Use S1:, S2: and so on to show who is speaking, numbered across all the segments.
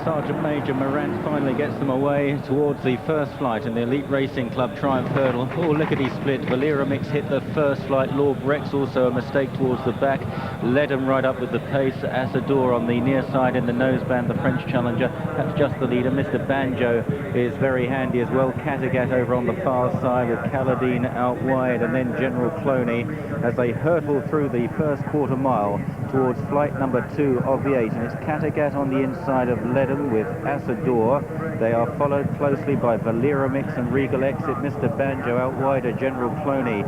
S1: Sergeant Major Morant finally gets them away towards the first flight in the Elite Racing Club Triumph Hurdle. Oh, lickety-split. Valera Mix hit the first flight. Lord Rex also a mistake towards the back. Led him right up with the pace. Asador on the near side in the noseband, the French challenger. That's just the leader. Mr. Banjo is very handy as well. Kattegat over on the far side with Caladine out wide, and then General Cloney as they hurtle through the first quarter mile towards flight number 2 of the 8. And it's Kattegat on the inside of Ledham with Asador. They are followed closely by Valera Mix and Regal Exit. Mr. Banjo out wider, General Cloney,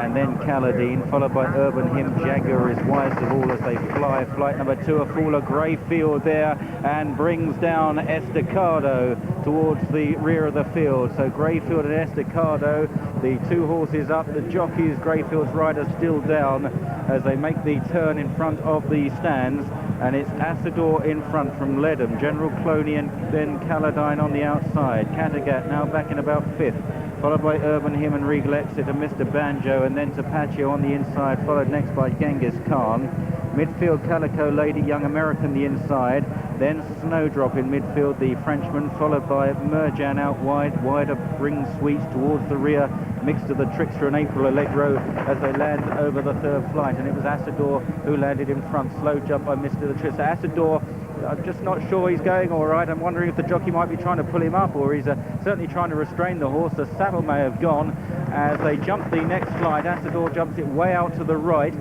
S1: and then Caladine, followed by Urban Hymn. Jaguar is wisest of all as they fly. Flight number 2, a Fuller Greyfield there, and brings down Estacado towards the rear of the field. So Greyfield and Estacado, the two horses up, the jockeys, Greyfield's rider still down as they make the turn in front of the stands. And it's Asador in front from Ledham, General Cloney, and then Caladine on the outside. Kattegat now back in about 5th, followed by Urban Hymn and Regal Exit and Mr. Banjo, and then Tapatio on the inside, followed next by Genghis Khan. Midfield, Calico Lady, Young American the inside, then Snowdrop in midfield, the Frenchman, followed by Merjan out wide, wider Bring Sweets towards the rear, mixed to the Trickster and April Allegro as they land over the third flight, and it was Asador who landed in front. Slow jump by Mr. the Trickster. Asador, I'm just not sure he's going all right. I'm wondering if the jockey might be trying to pull him up, or he's certainly trying to restrain the horse. The saddle may have gone as they jump the next flight. Asador jumps it way out to the right.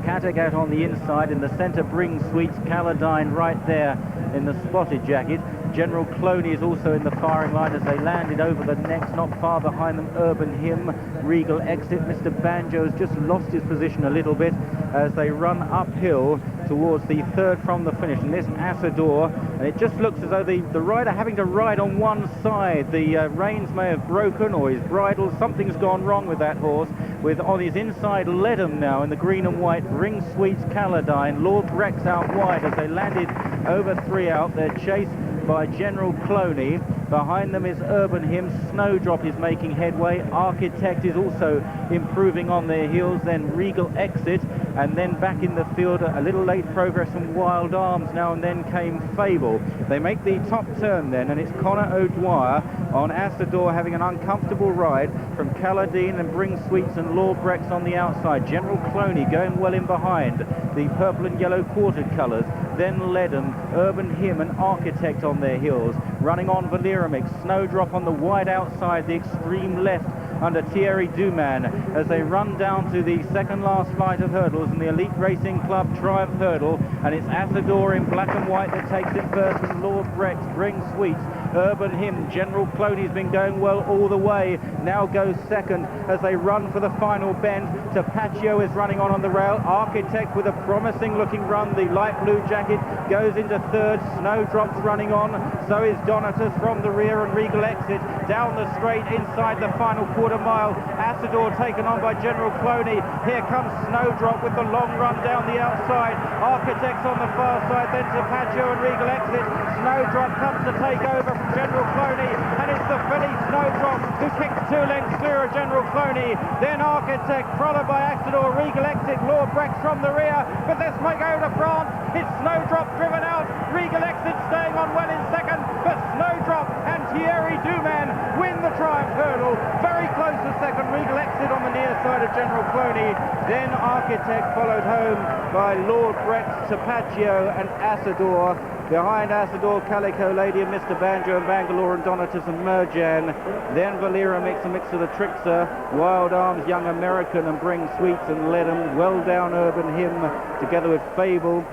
S1: Kattegat on the inside, in the centre Bring Sweets, Caladine right there in the spotted jacket. General Cloney is also in the firing line as they landed over the necks, not far behind them Urban Hymn, Regal Exit. Mr. Banjo has just lost his position a little bit as they run uphill towards the third from the finish. And this Asador, and it just looks as though the rider having to ride on one side. The reins may have broken, or his bridle, something's gone wrong with that horse. With on his inside Ledham now in the green and white, Ring Sweets, Caladine, Lord Rex out wide as they landed over 3 out. They're chased by General Cloney. Behind them is Urban Hymn. Snowdrop is making headway. Architect is also improving on their heels. Then Regal Exit, and then back in the field a little late progress from Wild Arms now, and then came Fable. They make the top turn then, and it's Conor O'Dwyer on Asador having an uncomfortable ride from Caladine and Bring Sweets and Lord Rex on the outside. General Cloney going well in behind the purple and yellow quartered colours. Then Ledham, Urban Hymn and Architect on their heels. Running on Valera Mix, Snowdrop on the wide outside, the extreme left under Thierry Duman as they run down to the second last flight of hurdles in the Elite Racing Club Triumph Hurdle, and it's Asador in black and white that takes it first, and Lord Rex, Bring Sweets, Urban Hymn. General Cloney's been going well all the way, now goes second as they run for the final bend. Tapatio is running on the rail. Architect with a promising looking run, the light blue jacket, goes into third. Snowdrop's running on, so is Donatus from the rear, and Regal Exit down the straight inside the final quarter mile. Asador taken on by General Cloney. Here comes Snowdrop with the long run down the outside. Architects on the far side, then Tapatio and Regal Exit. Snowdrop comes to take over from General Cloney, and it's the filly Snowdrop who kicks 2 lengths clear of General Cloney. Then Architect followed by Asador, Regal Exit, Lord Rex from the rear, but this may go to France. It's Snowdrop driven out, Regal Exit staying on well in second, but Snowdrop and Thierry Duman win the Triumph Hurdle. Very close to second, Regal Exit on the near side of General Cloney. Then Architect followed home by Lord Rex, Tapatio and Asador. Behind Asador, Calico Lady and Mr. Banjo and Bangalore and Donatus and Merjan. Then Valera Mix, a mix of the Trickster, Wild Arms, Young American and Bring Sweets and Ledham. Well down Urban Hymn together with Fable.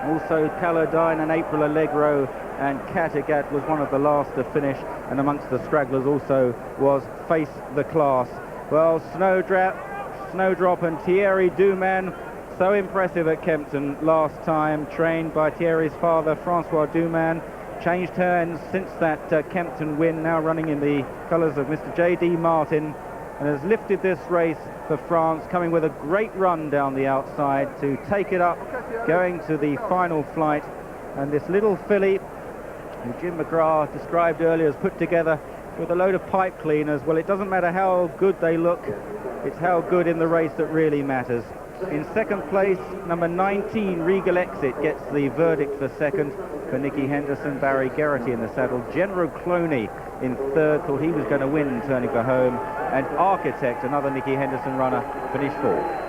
S1: Also Caladine and April Allegro, and Kattegat was one of the last to finish, and amongst the stragglers also was Face the Class. Well, Snowdrop and Thierry Duman, so impressive at Kempton last time, trained by Thierry's father, Francois Duman. Changed hands since that Kempton win, now running in the colours of Mr. J.D. Martin, and has lifted this race for France, coming with a great run down the outside to take it up, going to the final flight. And this little filly, who Jim McGrath described earlier, is put together with a load of pipe cleaners. Well, it doesn't matter how good they look, it's how good in the race that really matters. In second place, number 19, Regal Exit, gets the verdict for second. For Nicky Henderson, Barry Geraghty in the saddle. General Cloney in third, thought he was going to win, turning for home. And Architect, another Nicky Henderson runner, finished fourth.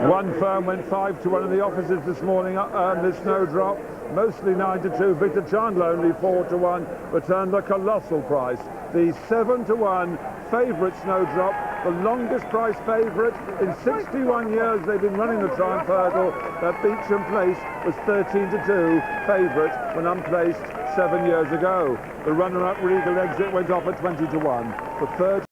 S2: One firm went 5-1 in the offices this morning, the Snowdrop, mostly 9-2. Victor Chandler only 4-1, returned a colossal price. The 7-1 favourite Snowdrop, the longest price favourite in 61 years they've been running the Triumph Hurdle. That Beecham Place was 13-2 favourite when unplaced 7 years ago. The runner-up Regal Exit went off at 20-1. The third